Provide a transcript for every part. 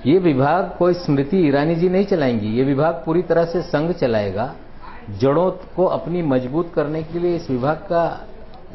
ये विभाग कोई स्मृति ईरानी जी नहीं चलाएंगी, ये विभाग पूरी तरह से संघ चलाएगा। जड़ों को अपनी मजबूत करने के लिए इस विभाग का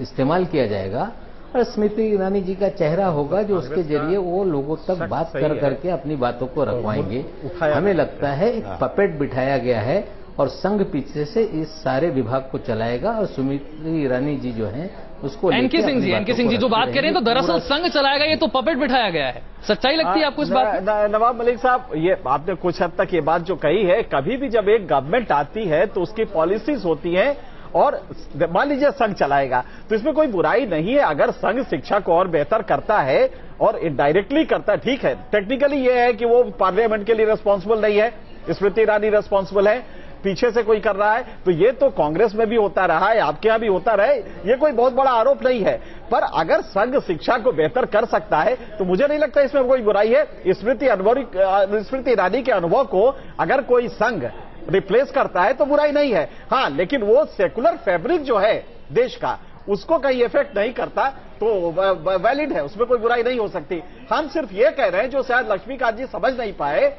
इस्तेमाल किया जाएगा और स्मृति ईरानी जी का चेहरा होगा जो उसके जरिए वो लोगों तक बात कर करके अपनी बातों को रखवाएंगे। हमें लगता है एक पपेट बिठाया गया है और संघ पीछे से इस सारे विभाग को चलाएगा और स्मृति ईरानी जी जो हैं उसको एनके सिंह जी जो बात करें तो दरअसल संघ चलाएगा, ये तो पपेट बिठाया गया है। सच्चाई लगती है आपको इस बात में? नवाब मलिक साहब, ये आपने कुछ हद तक ये बात जो कही है, कभी भी जब एक गवर्नमेंट आती है तो उसकी पॉलिसीज होती हैं और मान लीजिए संघ चलाएगा तो इसमें कोई बुराई नहीं है अगर संघ शिक्षा को और बेहतर करता है और इनडायरेक्टली करता है। ठीक है, टेक्निकली ये है कि वो पार्लियामेंट के लिए रिस्पॉन्सिबल नहीं है, स्मृति ईरानी रिस्पॉन्सिबल है, पीछे से कोई कर रहा है, तो ये तो कांग्रेस में भी होता रहा है, आपके यहां भी होता रहे, ये कोई बहुत बड़ा आरोप नहीं है। पर अगर संघ शिक्षा को बेहतर कर सकता है तो मुझे नहीं लगता इसमें कोई बुराई है। स्मृति ईरानी के अनुभव को अगर कोई संघ रिप्लेस करता है तो बुराई नहीं है। हाँ, लेकिन वो सेकुलर फैब्रिक जो है देश का उसको कहीं इफेक्ट नहीं करता तो वैलिड है, उसमें कोई बुराई नहीं हो सकती। हम सिर्फ ये कह रहे हैं जो शायद लक्ष्मीकांत जी समझ नहीं पाए,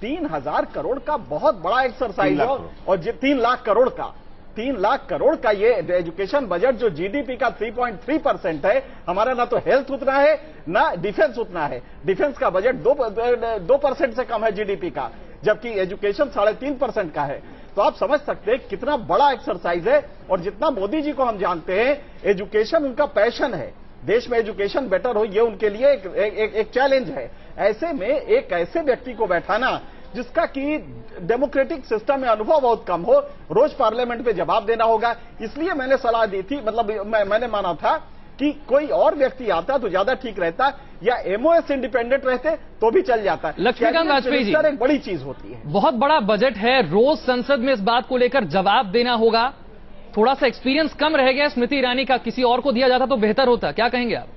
3000 करोड़ का बहुत बड़ा एक्सरसाइज हो और 3 लाख करोड़ का ये एजुकेशन बजट जो जीडीपी का 3.3% है, हमारा ना तो हेल्थ उतना है ना डिफेंस उतना है। डिफेंस का बजट 2% से कम है जीडीपी का, जबकि एजुकेशन 3.5% का है। तो आप समझ सकते हैं कितना बड़ा एक्सरसाइज है। और जितना मोदी जी को हम जानते हैं, एजुकेशन उनका पैशन है, देश में एजुकेशन बेटर हो ये उनके लिए एक चैलेंज है। ऐसे में एक ऐसे व्यक्ति को बैठाना जिसका कि डेमोक्रेटिक सिस्टम में अनुभव बहुत कम हो, रोज पार्लियामेंट में जवाब देना होगा, इसलिए मैंने सलाह दी थी, मतलब मैंने माना था कि कोई और व्यक्ति आता तो ज्यादा ठीक रहता, या एमओएस इंडिपेंडेंट रहते तो भी चल जाता है। लक्ष्मीकांत वाजपेयी जी, एक बड़ी चीज होती है, बहुत बड़ा बजट है, रोज संसद में इस बात को लेकर जवाब देना होगा, थोड़ा सा एक्सपीरियंस कम रह गया स्मृति ईरानी का, किसी और को दिया जाता तो बेहतर होता, क्या कहेंगे आप?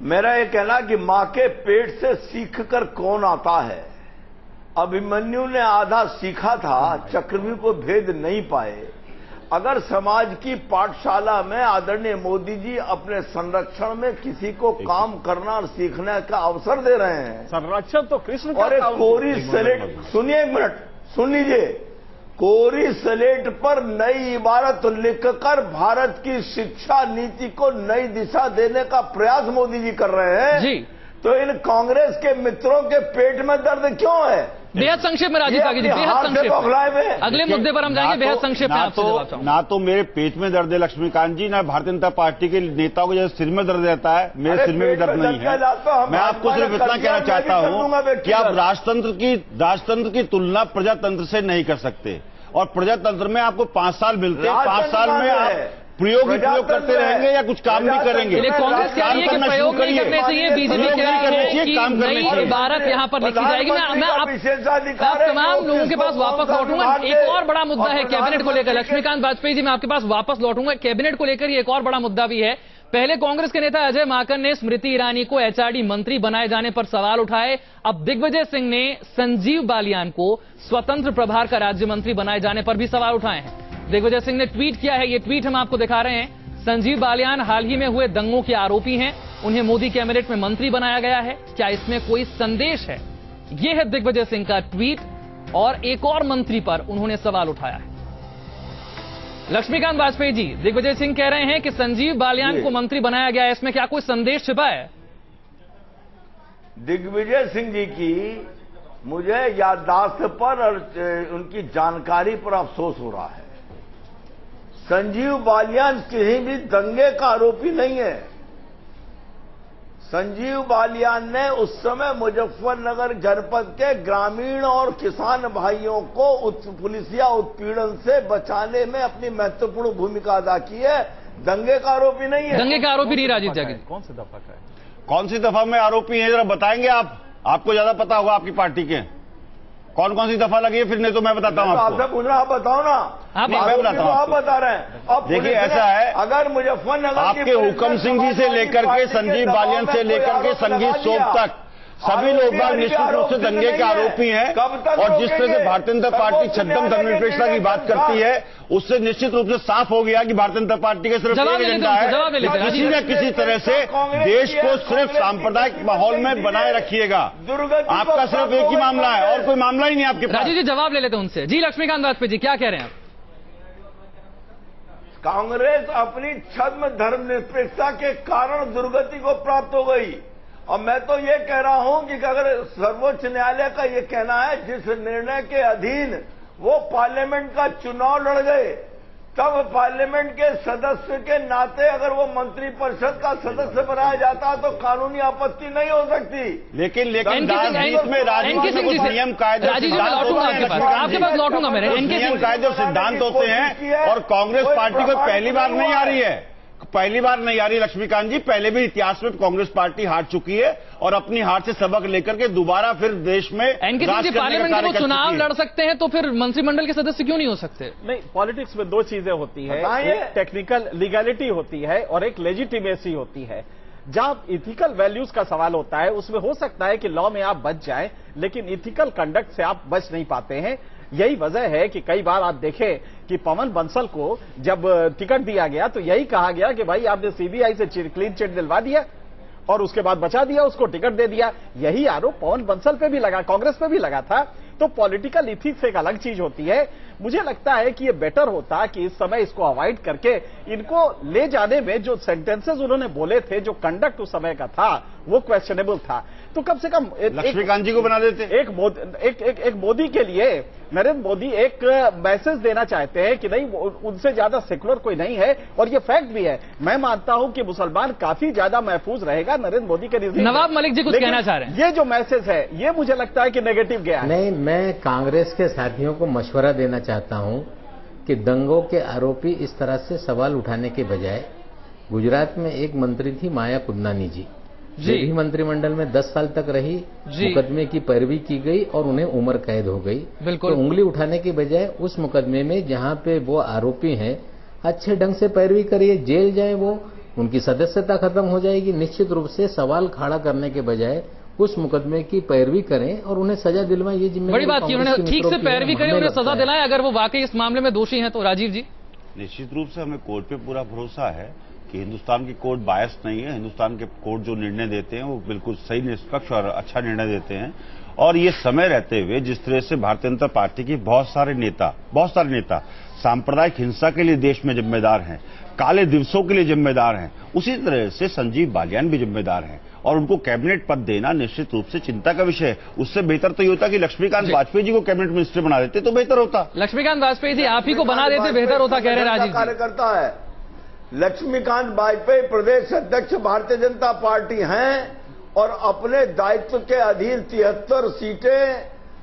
मेरा ये कहना कि मां के पेट से सीखकर कौन आता है। अभिमन्यु ने आधा सीखा था, चक्रव्यूह को भेद नहीं पाए। अगर समाज की पाठशाला में आदरणीय मोदी जी अपने संरक्षण में किसी को काम करना और सीखने का अवसर दे रहे हैं, संरक्षण तो कृष्ण और एक कोरी स्लेट, सुनिए एक मिनट, सुन लीजिए, कोरी स्लेट पर नई इबारत लिखकर भारत की शिक्षा नीति को नई दिशा देने का प्रयास मोदी जी कर रहे हैं जी। तो इन कांग्रेस के मित्रों के पेट में दर्द क्यों है? बेहद संक्षेप में राजीव कागी जी, बेहद संक्षेप में, अगले मुद्दे पर हम जाएंगे, बेहद संक्षेप में आपसे जवाब चाहूंगा। ना तो मेरे पेट में दर्द है लक्ष्मीकांत जी, ना भारतीय जनता पार्टी के नेताओं को जैसे सिर में दर्द रहता है, मेरे सिर में भी दर्द नहीं है। मैं आपको सिर्फ इतना कहना चाहता हूं कि आप राजतंत्र की तुलना प्रजातंत्र से नहीं कर सकते, और प्रजातंत्र में आपको 5 साल मिलते हैं, 5 साल में आप प्रयोग करते रहेंगे या कुछ काम भी करेंगे? कांग्रेस कह रही है कि प्रयोग नहीं करने चाहिए, बीजेपी कह रही है कि नई इबारत यहाँ पर लिखी जाएगी। मैं आप तमाम लोगों के पास वापस लौटूंगा। एक और बड़ा मुद्दा है कैबिनेट को लेकर, लक्ष्मीकांत वाजपेयी जी मैं आपके पास वापस लौटूंगा। कैबिनेट को लेकर एक और बड़ा मुद्दा भी है। पहले कांग्रेस के नेता अजय माकन ने स्मृति ईरानी को एचआरडी मंत्री बनाए जाने पर सवाल उठाए। अब दिग्विजय सिंह ने संजीव बालियान को स्वतंत्र प्रभार का राज्य मंत्री बनाए जाने पर भी सवाल उठाए हैं। दिग्विजय सिंह ने ट्वीट किया है, ये ट्वीट हम आपको दिखा रहे हैं। संजीव बालियान हाल ही में हुए दंगों के आरोपी हैं, उन्हें मोदी कैबिनेट में मंत्री बनाया गया है, क्या इसमें कोई संदेश है? यह है दिग्विजय सिंह का ट्वीट, और एक और मंत्री पर उन्होंने सवाल उठाया है। लक्ष्मीकांत वाजपेयी जी, दिग्विजय सिंह कह रहे हैं कि संजीव बालियान को मंत्री बनाया गया है, इसमें क्या कोई संदेश छिपा है? दिग्विजय सिंह जी की मुझे याददाश्त पर और उनकी जानकारी पर अफसोस हो रहा है। संजीव बालियान किसी भी दंगे का आरोपी नहीं है। संजीव बालियान ने उस समय मुजफ्फरनगर जनपद के ग्रामीण और किसान भाइयों को पुलिसिया उत्पीड़न से बचाने में अपनी महत्वपूर्ण भूमिका अदा की है, दंगे का आरोपी नहीं है। दंगे का आरोपी नहीं राजीव जागी। कौन सी दफा का है? कौन सी दफा में आरोपी है, जरा बताएंगे आप? आपको ज्यादा पता होगा, आपकी पार्टी के कौन कौन सी दफा लगी है, फिर नहीं तो मैं बताता हूं आपको। आपसे पूछ रहा, आप बताओ ना। मैं बताता हूं, आप बता रहे हैं। अब देखिए ऐसा है, अगर मुजफ्फरनगर आपके हुक्म सिंह जी से लेकर के संजीव बालियान से लेकर के संगीत सोप तक सभी लोग निश्चित रूप से दंगे के आरोपी हैं। और जिस तरह से भारतीय जनता पार्टी छद्म धर्मनिरपेक्षता की बात करती है, उससे निश्चित रूप से साफ हो गया कि भारतीय जनता पार्टी का सिर्फ एक एजेंडा है, किसी न किसी तरह से देश को सिर्फ सांप्रदायिक माहौल में बनाए रखिएगा। आपका सिर्फ एक ही मामला है और कोई मामला ही नहीं आपके पास। राजीव जी जवाब ले लेते हैं उनसे। जी लक्ष्मीकांत वाजपेयी जी क्या कह रहे हैं आप? कांग्रेस अपनी छद्म धर्मनिरपेक्षता के कारण दुर्गति को प्राप्त हो गई। और मैं तो ये कह रहा हूं कि अगर सर्वोच्च न्यायालय का ये कहना है जिस निर्णय के अधीन वो पार्लियामेंट का चुनाव लड़ गए, तब पार्लियामेंट के सदस्य के नाते अगर वो मंत्रिपरिषद का सदस्य बनाया जाता तो कानूनी आपत्ति नहीं हो सकती। लेकिन राजनीति में कुछ नियम कायदे आपके पास लौटूंगा मेरे नियम कायदे और सिद्धांत होते हैं। और कांग्रेस पार्टी को पहली बार नहीं आ रही है, पहली बार नहीं आ रही लक्ष्मीकांत जी। पहले भी इतिहास में कांग्रेस पार्टी हार चुकी है और अपनी हार से सबक लेकर के दोबारा फिर देश में पार्लियामेंट में चुनाव लड़ सकते हैं, तो फिर मंत्रिमंडल के सदस्य क्यों नहीं हो सकते? नहीं, पॉलिटिक्स में दो चीजें होती है, एक टेक्निकल लीगैलिटी होती है और एक लेजिटिमेसी होती है। जहां इथिकल वैल्यूज का सवाल होता है उसमें हो सकता है कि लॉ में आप बच जाएं, लेकिन इथिकल कंडक्ट से आप बच नहीं पाते हैं। यही वजह है कि कई बार आप देखें कि पवन बंसल को जब टिकट दिया गया तो यही कहा गया कि भाई आपने सीबीआई से क्लीन चिट दिलवा दिया और उसके बाद बचा दिया, उसको टिकट दे दिया। यही आरोप पवन बंसल पे भी लगा, कांग्रेस पे भी लगा था। तो पॉलिटिकल इथिक्स एक अलग चीज होती है। मुझे लगता है कि ये बेटर होता कि इस समय इसको अवॉइड करके इनको ले जाने में जो सेंटेंसेस उन्होंने बोले थे, जो कंडक्ट उस समय का था वो क्वेश्चनेबल था। तो कम से कम लक्ष्मीकांत जी को बना देते। एक मोदी के लिए नरेंद्र मोदी एक मैसेज देना चाहते हैं कि नहीं उनसे ज्यादा सेकुलर कोई नहीं है। और ये फैक्ट भी है, मैं मानता हूं कि मुसलमान काफी ज्यादा महफूज रहेगा नरेंद्र मोदी के रिजीम। नवाब मलिक जी कुछ कहना चाह रहे हैं। ये जो मैसेज है ये मुझे लगता है कि नेगेटिव गया है। नहीं, मैं कांग्रेस के साथियों को मशवरा देना चाहता हूं कि दंगों के आरोपी इस तरह से सवाल उठाने के बजाय, गुजरात में एक मंत्री थी माया पुदनानी जी, भी मंत्रिमंडल में 10 साल तक रही, मुकदमे की पैरवी की गई और उन्हें उम्र कैद हो गई। बिल्कुल। तो उंगली उठाने के बजाय उस मुकदमे में जहां पे वो आरोपी हैं अच्छे ढंग से पैरवी करिए, जेल जाए, वो उनकी सदस्यता खत्म हो जाएगी। निश्चित रूप से सवाल खड़ा करने के बजाय उस मुकदमे की पैरवी करें और उन्हें सजा दिलवाएं। ये जिम्मेदारी बड़ी बात की, उन्होंने ठीक से पैरवी करें, उन्हें सजा दिलाएं अगर वो वाकई इस मामले में दोषी हैं तो। राजीव जी निश्चित रूप से हमें कोर्ट पे पूरा भरोसा है कि हिंदुस्तान की कोर्ट बायस नहीं है। हिंदुस्तान के कोर्ट जो निर्णय देते हैं वो बिल्कुल सही, निष्पक्ष और अच्छा निर्णय देते हैं। और ये समय रहते हुए जिस तरह से भारतीय जनता पार्टी की बहुत सारे नेता सांप्रदायिक हिंसा के लिए देश में जिम्मेदार हैं, काले दिवसों के लिए जिम्मेदार हैं, उसी तरह से संजीव बालियान भी जिम्मेदार हैं। और उनको कैबिनेट पद देना निश्चित रूप से चिंता का विषय है। उससे बेहतर तो ये होता कि लक्ष्मीकांत वाजपेयी जी को कैबिनेट मिनिस्टर बना देते तो बेहतर होता। लक्ष्मीकांत वाजपेयी जी आप ही को बना देते बेहतर होता, कह रहे हैं राजीव। कार्यकर्ता है लक्ष्मीकांत वाजपेयी, प्रदेश अध्यक्ष भारतीय जनता पार्टी हैं और अपने दायित्व के अधीन 73 सीटें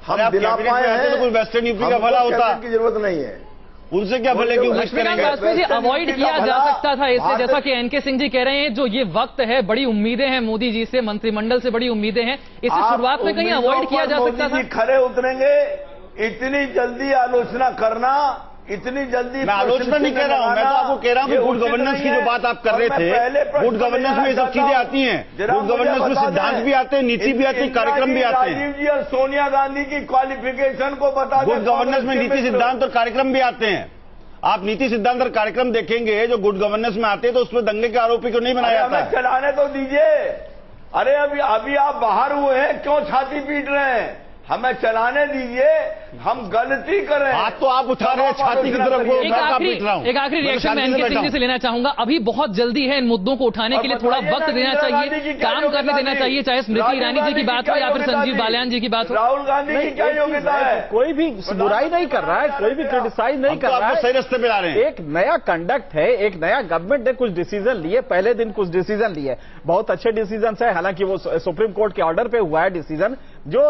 हम दिला पाए हैं। तो कोई वेस्टर्न यूपी का भला होता की जरूरत नहीं है, उनसे क्या भले कि लक्ष्मीकांत वाजपेयी जी अवॉइड किया जा सकता था इससे, जैसा कि एनके सिंह जी कह रहे हैं। जो ये वक्त है, बड़ी उम्मीदें हैं मोदी जी से, मंत्रिमंडल से बड़ी उम्मीदें हैं, इसे शुरुआत में कहीं अवॉइड किया जा सकता था। खरे उतरेंगे, इतनी जल्दी आलोचना करना, इतनी जल्दी मैं आलोचना नहीं कह रहा हूं, मैं तो आपको कह रहा हूं कि गुड गवर्नेंस की जो बात आप कर रहे थे, गुड गवर्नेंस में ये सब चीजें आती हैं। गुड गवर्नेंस में सिद्धांत भी आते हैं, नीति भी आती है, कार्यक्रम भी आते हैं। राजीव जी और सोनिया गांधी की क्वालिफिकेशन को बता दें। गुड गवर्नेंस में नीति, सिद्धांत और कार्यक्रम भी आते हैं। आप नीति, सिद्धांत और कार्यक्रम देखेंगे जो गुड गवर्नेंस में आते हैं तो उसमें दंगे के आरोपी को नहीं बनाया जाता है। चलाने तो दीजिए। अरे अभी आप बाहर हुए हैं, क्यों छाती पीट रहे हैं? हमें चलाने दीजिए, हम गलती कर रहे हैं। हाथ तो आप उठा रहे हैं छाती की तरफ। एक आखिरी रिएक्शन मैं एनके सिंह जी से लेना चाहूंगा। अभी बहुत जल्दी है इन मुद्दों को उठाने के लिए, थोड़ा वक्त देना चाहिए, काम करने देना चाहिए, चाहे स्मृति ईरानी जी की बात हो या फिर संजीव बालियान जी की बात हो। राहुल गांधी की क्या योग्यता है? कोई भी बुराई नहीं कर रहा है, कोई भी क्रिटिसाइज नहीं कर रहा है, सही रास्ते पे ला रहे हैं। एक नया कंडक्ट है, एक नया गवर्नमेंट ने कुछ डिसीजन लिए, पहले दिन कुछ डिसीजन लिए, बहुत अच्छे डिसीजन है। हालांकि वो सुप्रीम कोर्ट के ऑर्डर पे हुआ है डिसीजन, जो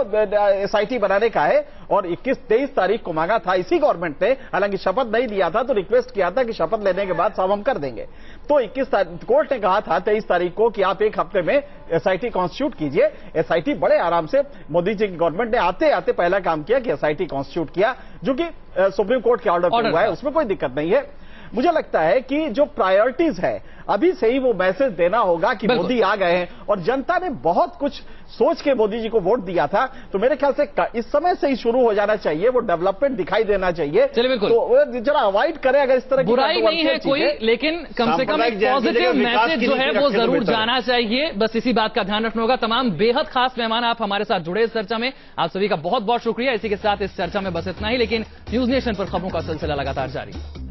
एसआईटी बनाने का है, और 21-23 तारीख को मांगा था इसी गवर्नमेंट ने। हालांकि शपथ नहीं दिया था, तो रिक्वेस्ट किया था कि शपथ लेने के बाद सब हम कर देंगे। तो 21 तारीख कोर्ट ने कहा था 23 तारीख को कि आप एक हफ्ते में एसआईटी कॉन्स्टिट्यूट कीजिए। एसआईटी बड़े आराम से मोदी जी की गवर्नमेंट ने आते आते पहला काम किया कि एसआईटी कॉन्स्टिट्यूट किया, जो कि सुप्रीम कोर्ट के ऑर्डर पर हुआ है, उसमें कोई दिक्कत नहीं है। मुझे लगता है कि जो प्रायोरिटीज है अभी से ही वो मैसेज देना होगा कि मोदी आ गए हैं और जनता ने बहुत कुछ सोच के मोदी जी को वोट दिया था। तो मेरे ख्याल से इस समय से ही शुरू हो जाना चाहिए, वो डेवलपमेंट दिखाई देना चाहिए। चलिए बिल्कुल, तो जरा अवॉइड करें अगर इस तरह की बुराई नहीं है कोई, लेकिन कम से कम एक पॉजिटिव मैसेज जो है वो जरूर जाना चाहिए। बस इसी बात का ध्यान रखना होगा। तमाम बेहद खास मेहमान आप हमारे साथ जुड़े इस चर्चा में, आप सभी का बहुत बहुत शुक्रिया। इसी के साथ इस चर्चा में बस इतना ही, लेकिन न्यूज नेशन पर खबरों का सिलसिला लगातार जारी है।